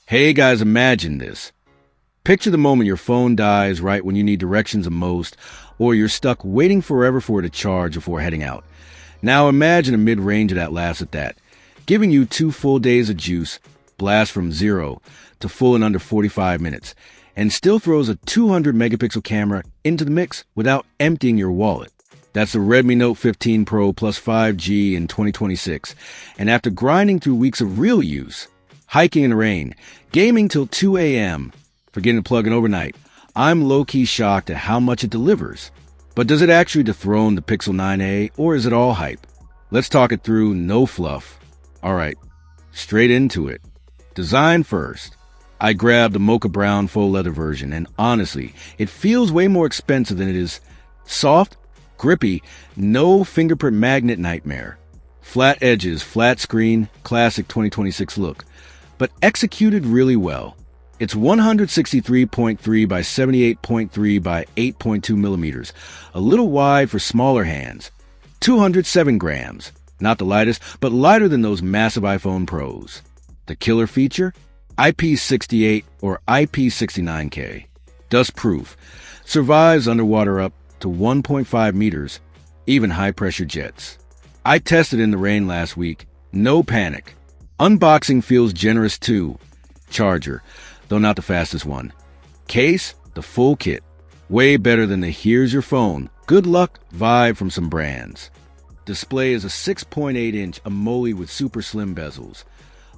Hey guys, imagine this. Picture the moment your phone dies right when you need directions the most, or you're stuck waiting forever for it to charge before heading out. Now imagine a mid-range that lasts at that, giving you 2 full days of juice, blast from 0 to full in under 45 minutes, and still throws a 200 megapixel camera into the mix without emptying your wallet. That's the Redmi Note 15 Pro plus 5G in 2026, and after grinding through weeks of real use, hiking in the rain, gaming till 2 a.m., forgetting to plug in overnight, I'm low-key shocked at how much it delivers. But does it actually dethrone the Pixel 9a, or is it all hype? Let's talk it through, no fluff. Alright, straight into it. Design first. I grabbed the mocha brown faux leather version, and honestly, it feels way more expensive than it is. Soft, grippy, no fingerprint magnet nightmare. Flat edges, flat screen, classic 2026 look, but executed really well. It's 163.3 by 78.3 by 8.2 millimeters, a little wide for smaller hands. 207 grams, not the lightest, but lighter than those massive iPhone Pros. The killer feature? IP68 or IP69K. Dust-proof, survives underwater up to 1.5 meters, even high-pressure jets. I tested in the rain last week, no panic. Unboxing feels generous too. Charger, though not the fastest one. Case, the full kit. Way better than the here's your phone, good luck vibe from some brands. Display is a 6.8-inch AMOLED with super slim bezels.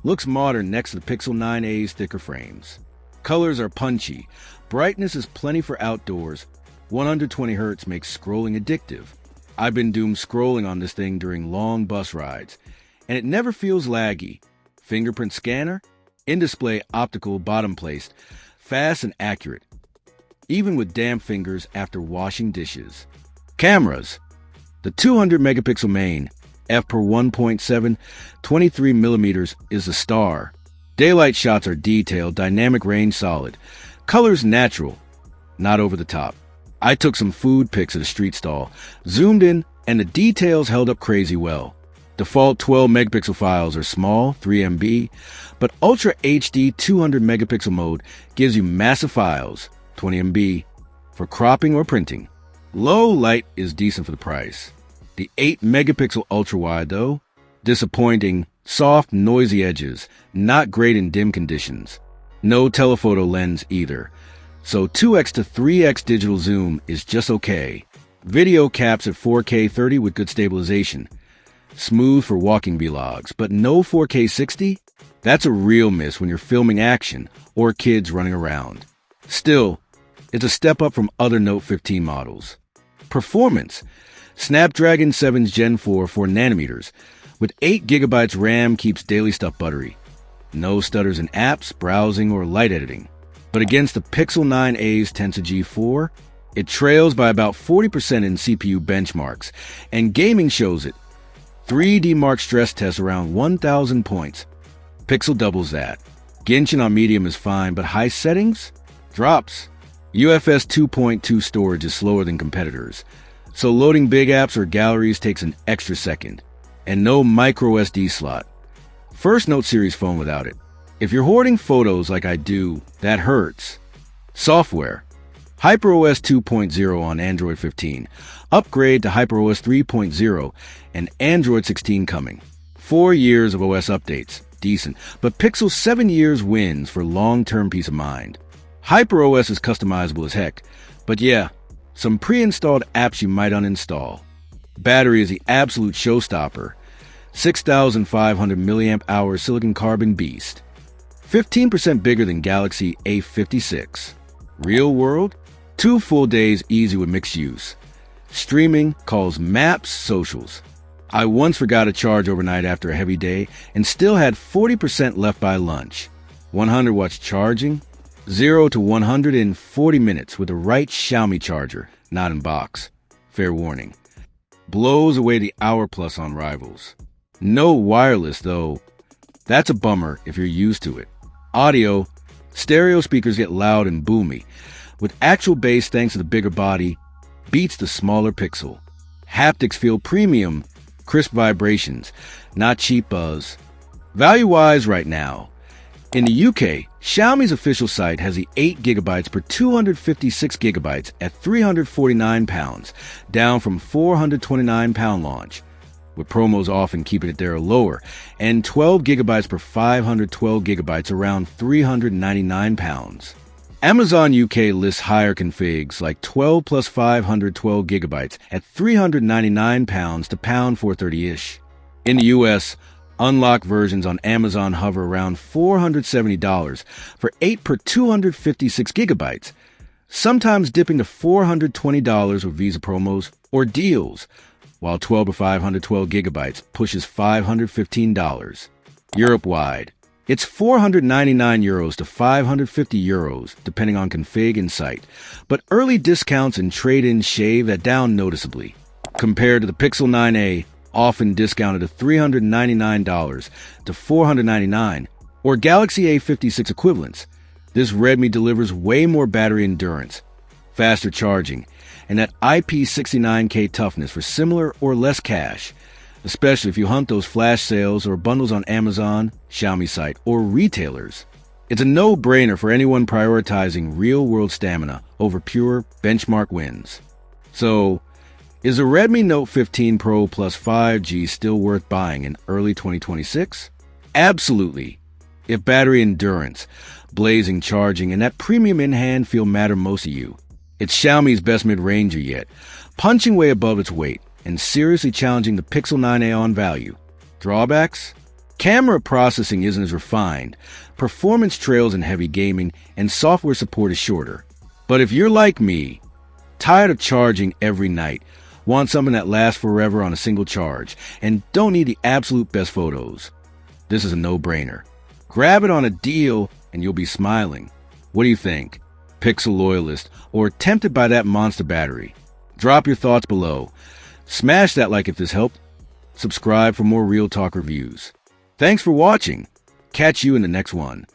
Looks modern next to the Pixel 9a's thicker frames. Colors are punchy. Brightness is plenty for outdoors. 120 Hz makes scrolling addictive. I've been doomed scrolling on this thing during long bus rides, and it never feels laggy. Fingerprint scanner? In-display optical bottom placed, fast and accurate, even with damp fingers after washing dishes. Cameras. The 200 megapixel main, f per 1.7, 23 millimeters is a star. Daylight shots are detailed, dynamic range solid. Colors natural, not over the top. I took some food pics at a street stall, zoomed in, and the details held up crazy well. Default 12 megapixel files are small, 3 MB, but Ultra HD 200 megapixel mode gives you massive files, 20 MB, for cropping or printing. Low light is decent for the price. The 8 megapixel ultra wide though, disappointing, soft, noisy edges, not great in dim conditions. No telephoto lens either, so 2x to 3x digital zoom is just okay. Video caps at 4K 30 with good stabilization. Smooth for walking vlogs, but no 4K 60? That's a real miss when you're filming action or kids running around. Still, it's a step up from other Note 15 models. Performance. Snapdragon 7's Gen 4 4nm with 8 GB RAM keeps daily stuff buttery. No stutters in apps, browsing, or light editing. But against the Pixel 9a's Tensor G4, it trails by about 40% in CPU benchmarks, and gaming shows it. 3D Mark stress test around 1,000 points. Pixel doubles that. Genshin on medium is fine, but high settings? Drops. UFS 2.2 storage is slower than competitors, so loading big apps or galleries takes an extra second. And no micro SD slot. First Note series phone without it. If you're hoarding photos like I do, that hurts. Software. HyperOS 2.0 on Android 15. Upgrade to HyperOS 3.0 and Android 16 coming. 4 years of OS updates. Decent. But Pixel's 7 years wins for long-term peace of mind. HyperOS is customizable as heck. But yeah, some pre-installed apps you might uninstall. Battery is the absolute showstopper. 6,500 mAh silicon carbon beast. 15% bigger than Galaxy A56. Real world? 2 full days easy with mixed use. Streaming, calls, maps, socials. I once forgot to charge overnight after a heavy day and still had 40% left by lunch. 100 watts charging, 0 to 100 in 40 minutes with the right Xiaomi charger, not in box. Fair warning. Blows away the hour plus on rivals. No wireless though. That's a bummer if you're used to it. Audio, stereo speakers get loud and boomy. With actual bass thanks to the bigger body, beats the smaller Pixel. Haptics feel premium, crisp vibrations, not cheap buzz. Value-wise right now, In the UK, Xiaomi's official site has the 8GB per 256GB at £349, down from £429 launch, with promos often keeping it there or lower, and 12GB per 512GB around £399. Amazon UK lists higher configs like 12 plus 512GB at £399 to £430-ish. In the US, unlocked versions on Amazon hover around $470 for 8 per 256GB, sometimes dipping to $420 with Visa promos or deals, while 12 or 512GB pushes $515. Europe-wide, it's €499 to €550, depending on config and site, but early discounts and trade-ins shave that down noticeably. Compared to the Pixel 9a, often discounted to $399 to $499, or Galaxy A56 equivalents, this Redmi delivers way more battery endurance, faster charging, and that IP69K toughness for similar or less cash, especially if you hunt those flash sales or bundles on Amazon, Xiaomi site, or retailers. It's a no-brainer for anyone prioritizing real-world stamina over pure benchmark wins. So, is the Redmi Note 15 Pro plus 5G still worth buying in early 2026? Absolutely. If battery endurance, blazing charging, and that premium in-hand feel matter most to you, it's Xiaomi's best mid-ranger yet, punching way above its weight and seriously challenging the Pixel 9a on value. Drawbacks? Camera processing isn't as refined, performance trails in heavy gaming, and software support is shorter. But if you're like me, tired of charging every night, want something that lasts forever on a single charge, and don't need the absolute best photos, this is a no-brainer. Grab it on a deal and you'll be smiling. What do you think? Pixel loyalist, or tempted by that monster battery? Drop your thoughts below. Smash that like if this helped. Subscribe for more Real Talk reviews. Thanks for watching. Catch you in the next one.